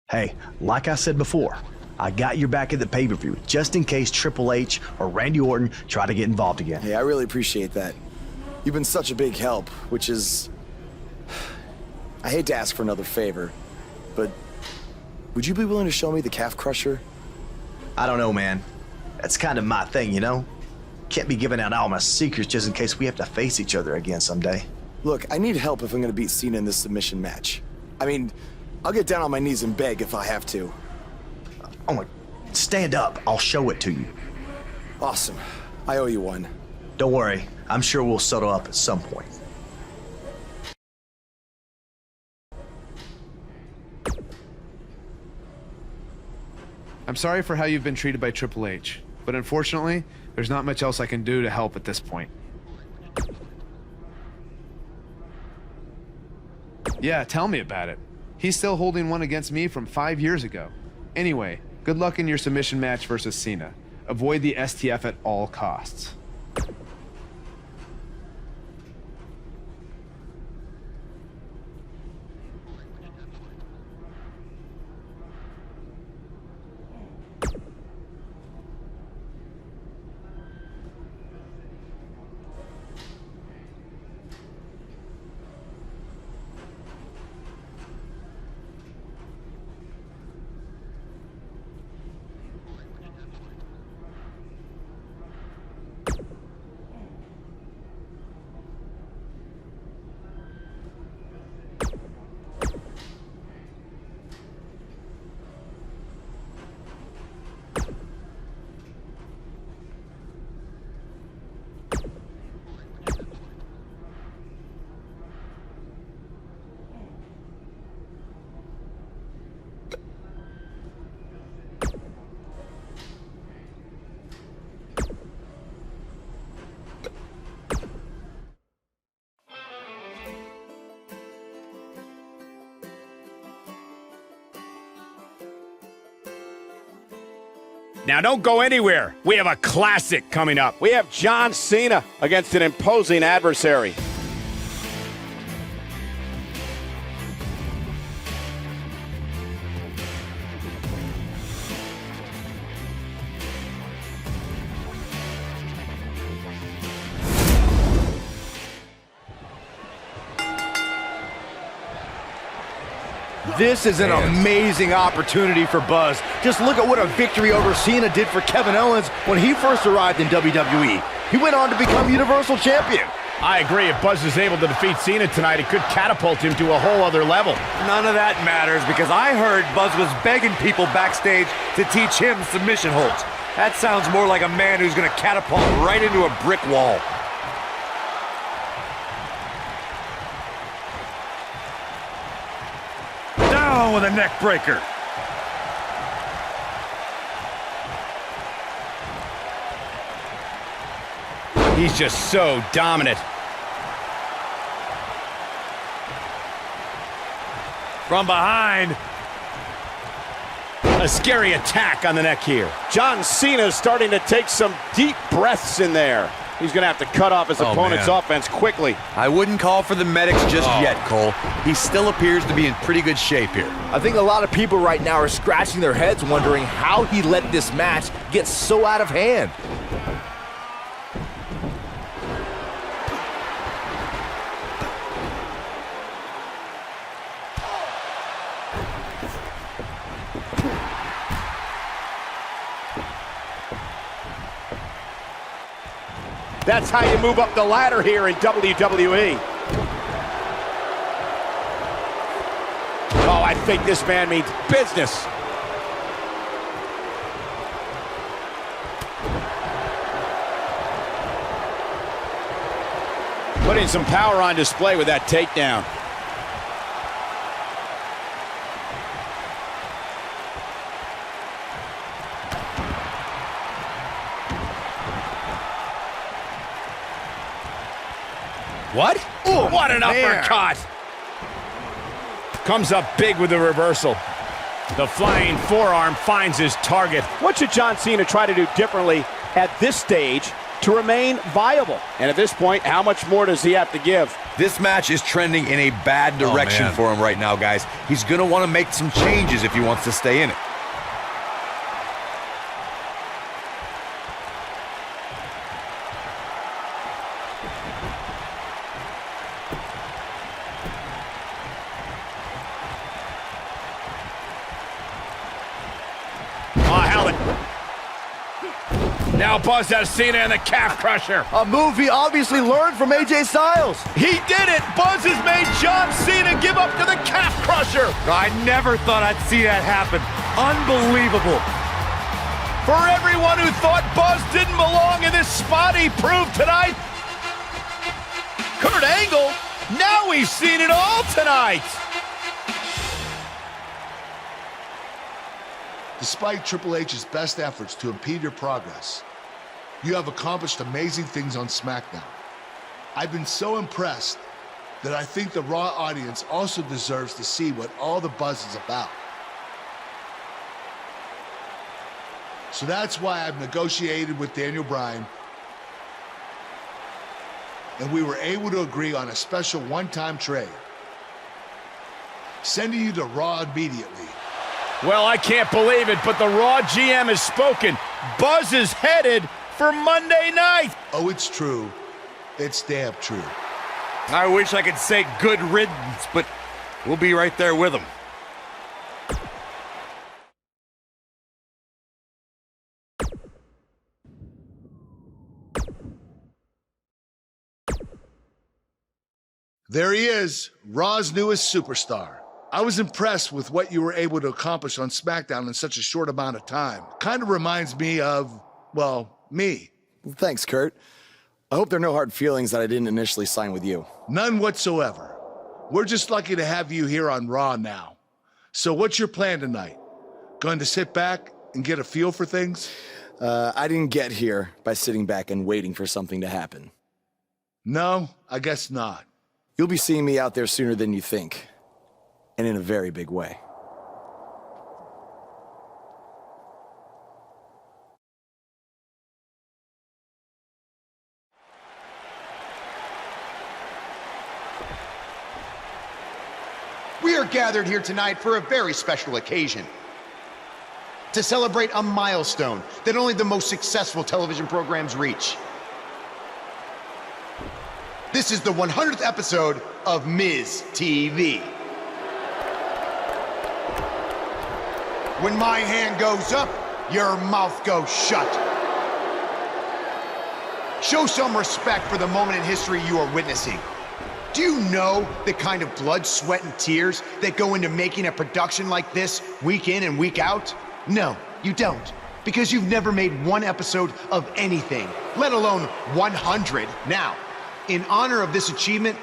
Hey, like I said before, I got your back at the pay-per-view, just in case Triple H or Randy Orton try to get involved again. Hey, I really appreciate that. You've been such a big help, which is... I hate to ask for another favor, but would you be willing to show me the calf crusher? I don't know, man. That's kind of my thing, you know? Can't be giving out all my secrets just in case we have to face each other again someday. Look, I need help if I'm gonna beat Cena in this submission match. I mean, I'll get down on my knees and beg if I have to. Oh my... Stand up. I'll show it to you. Awesome. I owe you one. Don't worry. I'm sure we'll settle up at some point. I'm sorry for how you've been treated by Triple H, but unfortunately, there's not much else I can do to help at this point. Yeah, tell me about it. He's still holding one against me from 5 years ago. Anyway, good luck in your submission match versus Cena. Avoid the STF at all costs. Now don't go anywhere. We have a classic coming up. We have John Cena against an imposing adversary. This is an amazing opportunity for Buzz. Just look at what a victory over Cena did for Kevin Owens when he first arrived in WWE. He went on to become Universal Champion. I agree. If Buzz is able to defeat Cena tonight, it could catapult him to a whole other level. None of that matters because I heard Buzz was begging people backstage to teach him submission holds. That sounds more like a man who's going to catapult right into a brick wall. Down with a neck breaker. He's just so dominant. From behind. A scary attack on the neck here. John Cena is starting to take some deep breaths in there. He's going to have to cut off his opponent's offense quickly. I wouldn't call for the medics just yet, Cole. He still appears to be in pretty good shape here. I think a lot of people right now are scratching their heads wondering how he let this match get so out of hand. That's how you move up the ladder here in WWE. Oh, I think this man means business. Putting some power on display with that takedown. What? Ooh, what an uppercut! Comes up big with the reversal. The flying forearm finds his target. What should John Cena try to do differently at this stage to remain viable. And at this point, how much more does he have to give? This match is trending in a bad direction for him right now, guys. He's going to want to make some changes if he wants to stay in it. Now Buzz has Cena and the calf crusher. A move he obviously learned from AJ Styles. He did it! Buzz has made John Cena give up to the calf crusher. I never thought I'd see that happen. Unbelievable. For everyone who thought Buzz didn't belong in this spot, he proved tonight. Kurt Angle, now we've seen it all tonight. Despite Triple H's best efforts to impede your progress, you have accomplished amazing things on SmackDown. I've been so impressed that I think the Raw audience also deserves to see what all the buzz is about. So that's why I've negotiated with Daniel Bryan, and we were able to agree on a special one-time trade, sending you to Raw immediately. Well, I can't believe it, but the Raw GM has spoken. Buzz is headed for Monday night. Oh, it's true. It's damn true. I wish I could say good riddance, but we'll be right there with him. There he is, Raw's newest superstar. I was impressed with what you were able to accomplish on SmackDown in such a short amount of time. Kind of reminds me of, well, me. Thanks, Kurt. I hope there are no hard feelings that I didn't initially sign with you. None whatsoever. We're just lucky to have you here on Raw now. So what's your plan tonight? Going to sit back and get a feel for things? I didn't get here by sitting back and waiting for something to happen. No, I guess not. You'll be seeing me out there sooner than you think. And in a very big way. We are gathered here tonight for a very special occasion. To celebrate a milestone that only the most successful television programs reach. This is the 100th episode of Miz TV. When my hand goes up, your mouth goes shut. Show some respect for the moment in history you are witnessing. Do you know the kind of blood, sweat, and tears that go into making a production like this week in and week out? No, you don't. Because you've never made one episode of anything, let alone 100. Now, in honor of this achievement,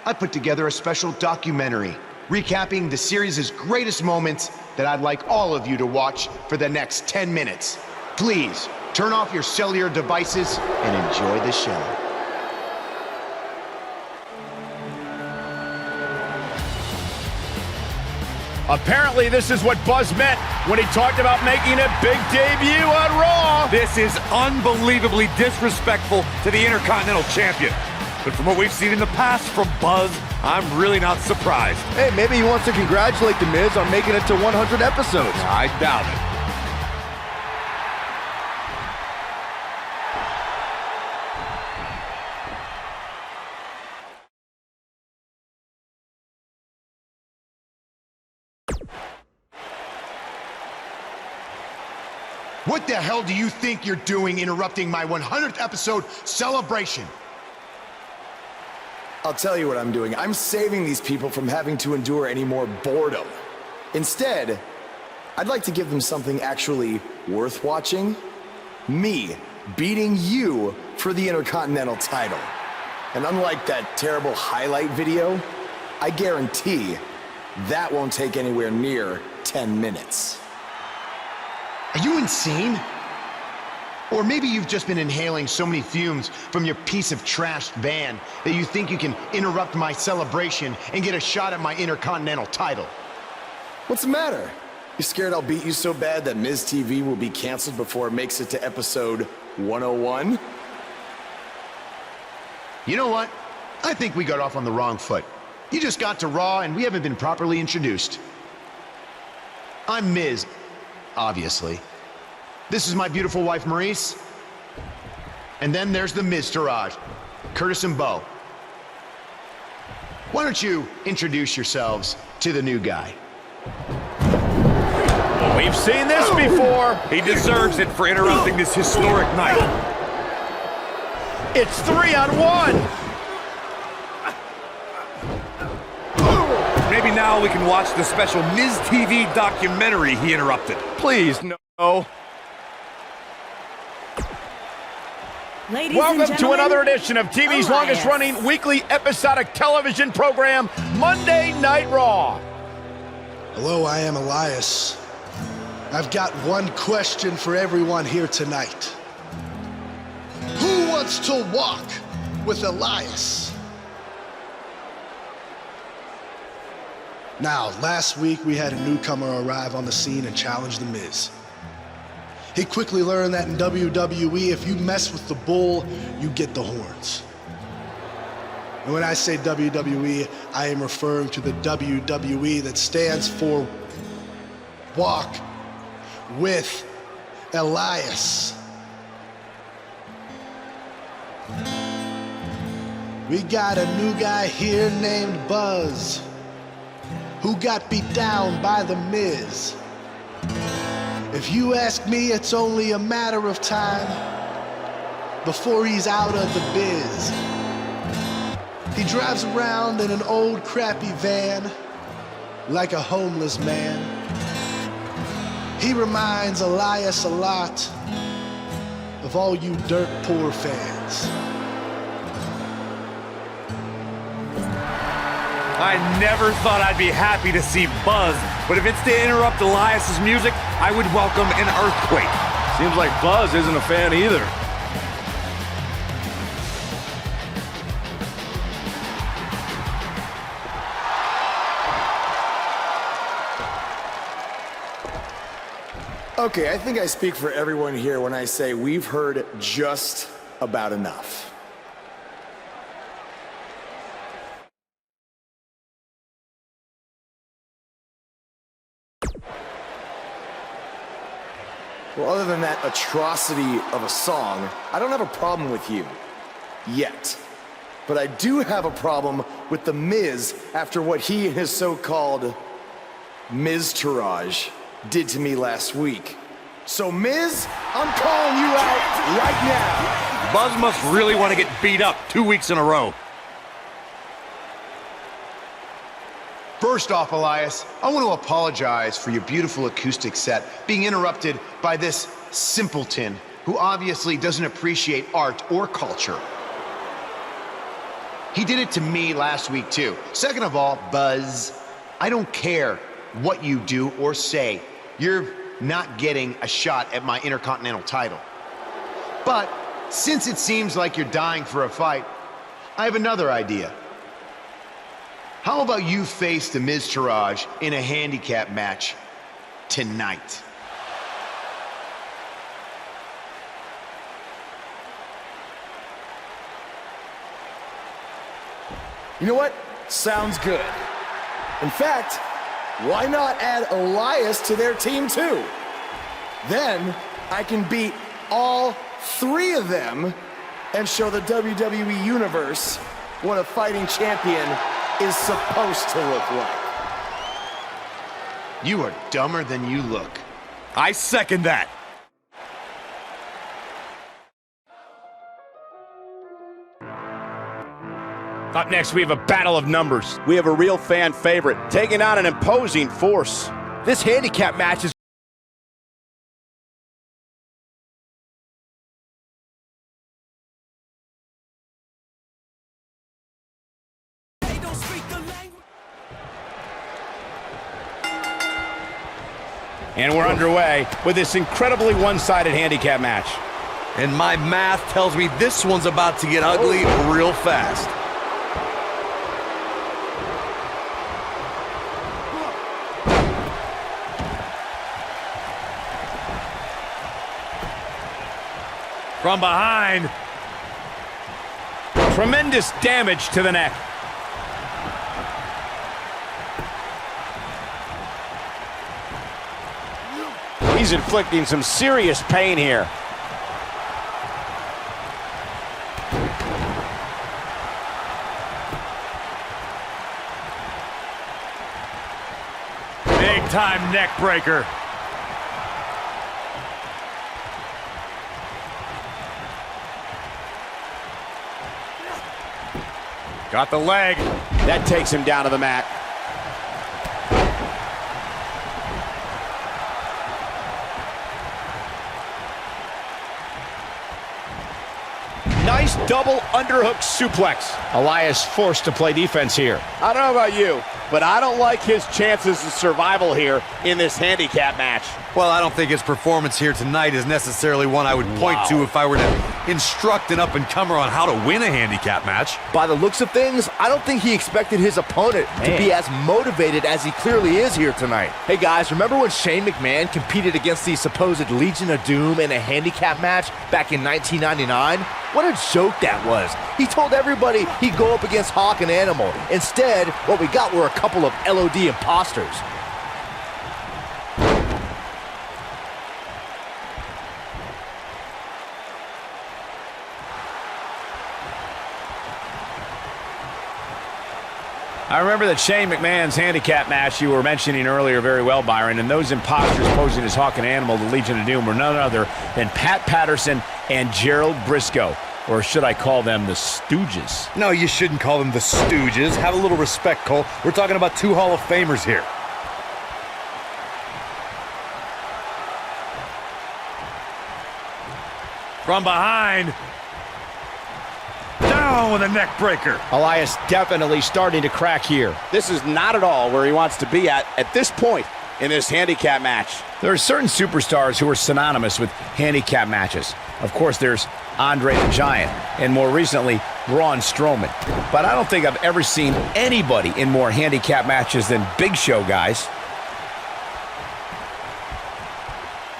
I put together a special documentary recapping the series' greatest moments that I'd like all of you to watch for the next 10 minutes. Please, turn off your cellular devices and enjoy the show. Apparently, this is what Buzz meant when he talked about making a big debut on Raw. This is unbelievably disrespectful to the Intercontinental Champion. But from what we've seen in the past from Buzz, I'm really not surprised. Hey, maybe he wants to congratulate The Miz on making it to 100 episodes. I doubt it. What the hell do you think you're doing interrupting my 100th episode celebration? I'll tell you what I'm doing. I'm saving these people from having to endure any more boredom. Instead, I'd like to give them something actually worth watching. Me beating you for the Intercontinental title. And unlike that terrible highlight video, I guarantee that won't take anywhere near 10 minutes. Are you insane? Or maybe you've just been inhaling so many fumes from your piece of trash van that you think you can interrupt my celebration and get a shot at my Intercontinental title. What's the matter? You scared I'll beat you so bad that Miz TV will be canceled before it makes it to episode 101? You know what? I think we got off on the wrong foot. You just got to Raw and we haven't been properly introduced. I'm Miz, obviously. This is my beautiful wife, Maurice. And then there's the Miztourage, Curtis and Bo. Why don't you introduce yourselves to the new guy? We've seen this before. He deserves it for interrupting this historic night. It's 3-on-1. Maybe now we can watch the special Miz TV documentary he interrupted. Please, no. Ladies Welcome and to another gentlemen, edition of TV's Elias. longest-running weekly episodic television program, Monday Night Raw. Hello, I am Elias. I've got one question for everyone here tonight. Who wants to walk with Elias? Now, last week we had a newcomer arrive on the scene and challenge The Miz. He quickly learned that in WWE, if you mess with the bull, you get the horns. And when I say WWE, I am referring to the WWE that stands for Walk with Elias. We got a new guy here named Buzz, who got beat down by The Miz. If you ask me, it's only a matter of time before he's out of the biz. He drives around in an old crappy van like a homeless man. He reminds Elias a lot of all you dirt poor fans. I never thought I'd be happy to see Buzz, but if it's to interrupt Elias's music, I would welcome an earthquake. Seems like Buzz isn't a fan either. Okay, I think I speak for everyone here when I say we've heard just about enough. Well, other than that atrocity of a song, I don't have a problem with you. Yet. But I do have a problem with The Miz after what he and his so-called Miztourage did to me last week. So, Miz, I'm calling you out right now. Buzz must really want to get beat up 2 weeks in a row. First off, Elias, I want to apologize for your beautiful acoustic set being interrupted by this simpleton who obviously doesn't appreciate art or culture. He did it to me last week, too. Second of all, Buzz, I don't care what you do or say. You're not getting a shot at my Intercontinental title. But since it seems like you're dying for a fight, I have another idea. How about you face the Miztourage in a handicap match tonight? You know what? Sounds good. In fact, why not add Elias to their team too? Then I can beat all three of them and show the WWE Universe what a fighting champion is supposed to look like. You are dumber than you look. I second that. Up next, we have a battle of numbers. We have a real fan favorite taking on an imposing force. This handicap match is And we're underway with this incredibly one-sided handicap match. And my math tells me this one's about to get ugly real fast. From behind. Tremendous damage to the neck. He's inflicting some serious pain here. Big time neck breaker. Got the leg. That takes him down to the mat. Nice double underhook suplex. Elias forced to play defense here. I don't know about you, but I don't like his chances of survival here in this handicap match. Well, I don't think his performance here tonight is necessarily one I would point to if I were to instruct an up-and-comer on how to win a handicap match. By the looks of things, I don't think he expected his opponent to be as motivated as he clearly is here tonight. Hey guys, remember when Shane McMahon competed against the supposed Legion of Doom in a handicap match back in 1999? What a joke that was. He told everybody he'd go up against Hawk and Animal. Instead, what we got were a couple of LOD imposters. I remember that Shane McMahon's handicap match you were mentioning earlier very well, Byron, and those imposters posing as Hawk and Animal, the Legion of Doom, were none other than Pat Patterson and Gerald Briscoe. Or should I call them the Stooges? No, you shouldn't call them the Stooges. Have a little respect, Cole. We're talking about two Hall of Famers here. From behind. Down with a neck breaker. Elias definitely starting to crack here. This is not at all where he wants to be at this point in this handicap match. There are certain superstars who are synonymous with handicap matches. Of course, there's Andre the Giant, and more recently, Braun Strowman. But I don't think I've ever seen anybody in more handicap matches than Big Show guys.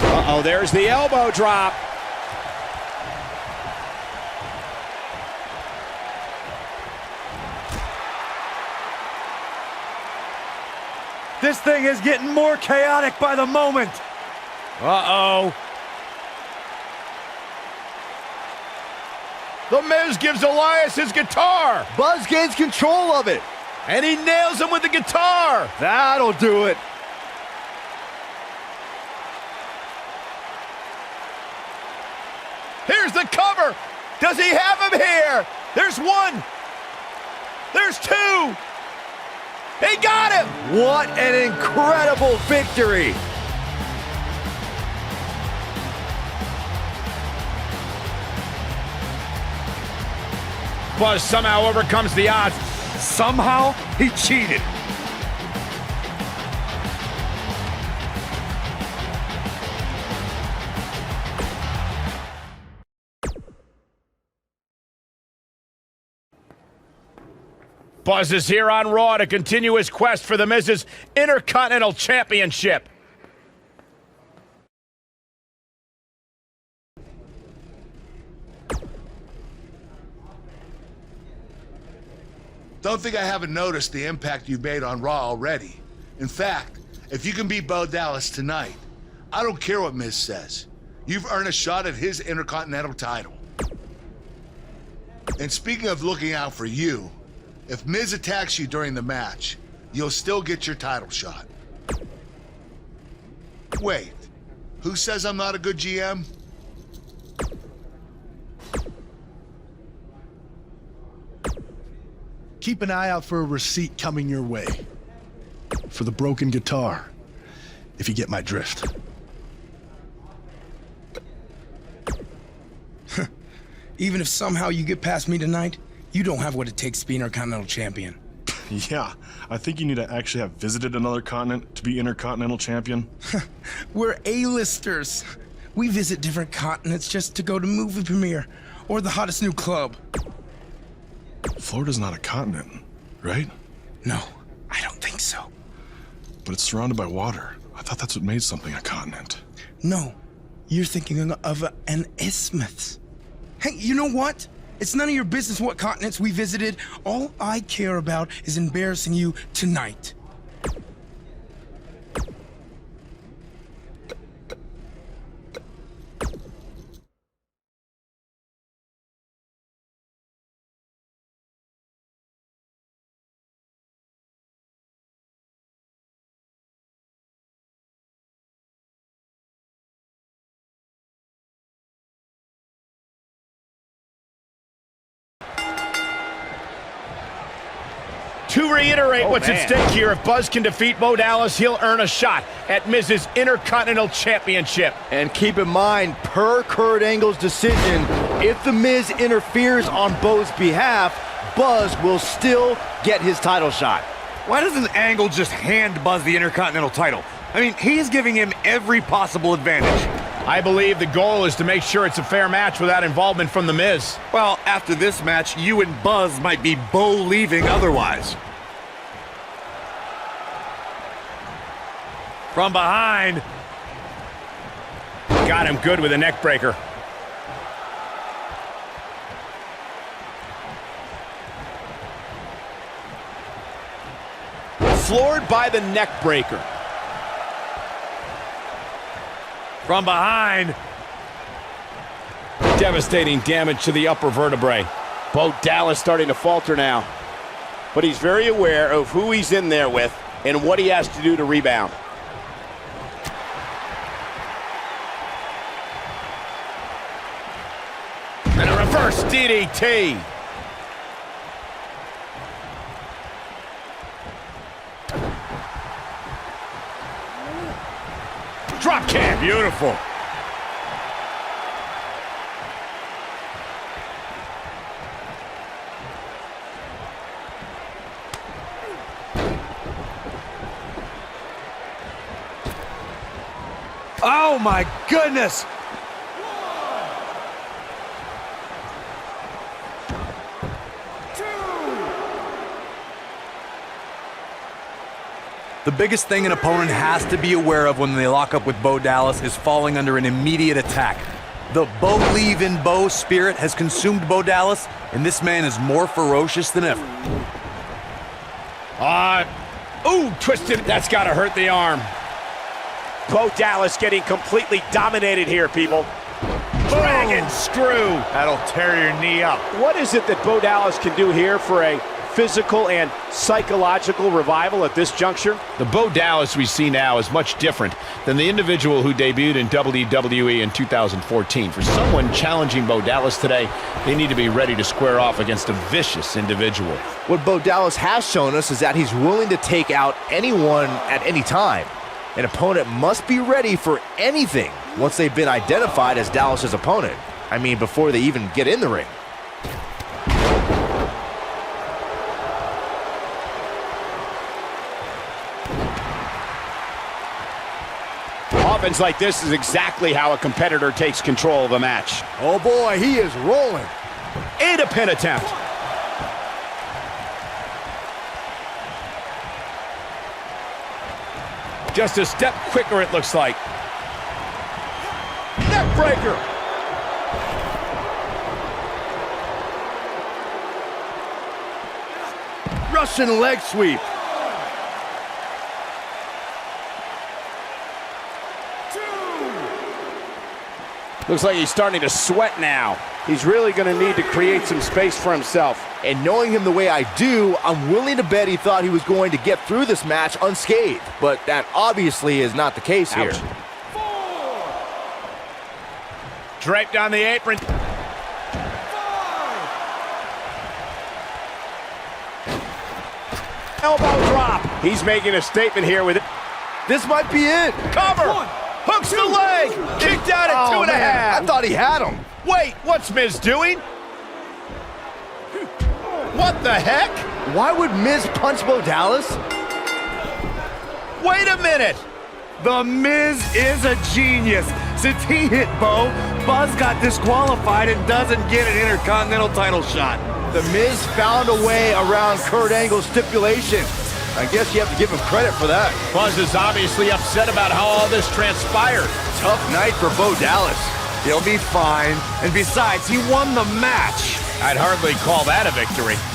Uh-oh, there's the elbow drop. This thing is getting more chaotic by the moment. Uh-oh. The Miz gives Elias his guitar. Buzz gains control of it. And he nails him with the guitar. That'll do it. Here's the cover. Does he have him here? There's one. There's two. He got him! What an incredible victory! Buzz somehow overcomes the odds. Somehow, he cheated. Buzz is here on Raw to continue his quest for the Miz's Intercontinental Championship. Don't think I haven't noticed the impact you've made on Raw already. In fact, if you can beat Bo Dallas tonight, I don't care what Miz says. You've earned a shot at his Intercontinental title. And speaking of looking out for you, if Miz attacks you during the match, you'll still get your title shot. Wait, who says I'm not a good GM? Keep an eye out for a receipt coming your way. For the broken guitar, if you get my drift. Even if somehow you get past me tonight, you don't have what it takes to be Intercontinental Champion. Yeah, I think you need to actually have visited another continent to be Intercontinental Champion. We're A-listers. We visit different continents just to go to movie premiere or the hottest new club. Florida's not a continent, right? No, I don't think so. But it's surrounded by water. I thought that's what made something a continent. No, you're thinking of an isthmus. Hey, you know what? It's none of your business what continents we visited. All I care about is embarrassing you tonight. To reiterate what's at stake here, if Buzz can defeat Bo Dallas, he'll earn a shot at Miz's Intercontinental Championship. And keep in mind, per Kurt Angle's decision, if The Miz interferes on Bo's behalf, Buzz will still get his title shot. Why doesn't Angle just hand Buzz the Intercontinental title? I mean, he's giving him every possible advantage. I believe the goal is to make sure it's a fair match without involvement from The Miz. Well, after this match, you and Buzz might be Bo-leaving otherwise. From behind. Got him good with a neck breaker. Floored by the neck breaker. From behind. Devastating damage to the upper vertebrae. Bo Dallas starting to falter now. But he's very aware of who he's in there with and what he has to do to rebound. And a reverse DDT. Drop kick. Beautiful. Oh my goodness! The biggest thing an opponent has to be aware of when they lock up with Bo Dallas is falling under an immediate attack. The Bo spirit has consumed Bo Dallas, and this man is more ferocious than ever. Ooh, twisted. That's got to hurt the arm. Bo Dallas getting completely dominated here, people. Dragon screw. That'll tear your knee up. What is it that Bo Dallas can do here for a physical and psychological revival at this juncture? The Bo Dallas we see now is much different than the individual who debuted in WWE in 2014. For someone challenging Bo Dallas today, they need to be ready to square off against a vicious individual. What Bo Dallas has shown us is that he's willing to take out anyone at any time. An opponent must be ready for anything once they've been identified as Dallas's opponent. I mean, before they even get in the ring. Offense like this is exactly how a competitor takes control of a match. Oh boy, he is rolling. And a pin attempt. Just a step quicker, it looks like. Neck breaker. Russian leg sweep. Looks like he's starting to sweat now. He's really going to need to create some space for himself. And knowing him the way I do, I'm willing to bet he thought he was going to get through this match unscathed. But that obviously is not the case here. Draped on the apron. Elbow drop. He's making a statement here with it. This might be it. Cover. Hooks the leg. Kicked out at 2.5. I thought he had him. Wait, what's Miz doing? What the heck? Why would Miz punch Bo Dallas? Wait a minute. The Miz is a genius. Since he hit Bo, Buzz got disqualified and doesn't get an Intercontinental title shot. The Miz found a way around Kurt Angle's stipulation. I guess you have to give him credit for that. Buzz is obviously upset about how all this transpired. Tough night for Bo Dallas. He'll be fine. And besides, he won the match. I'd hardly call that a victory.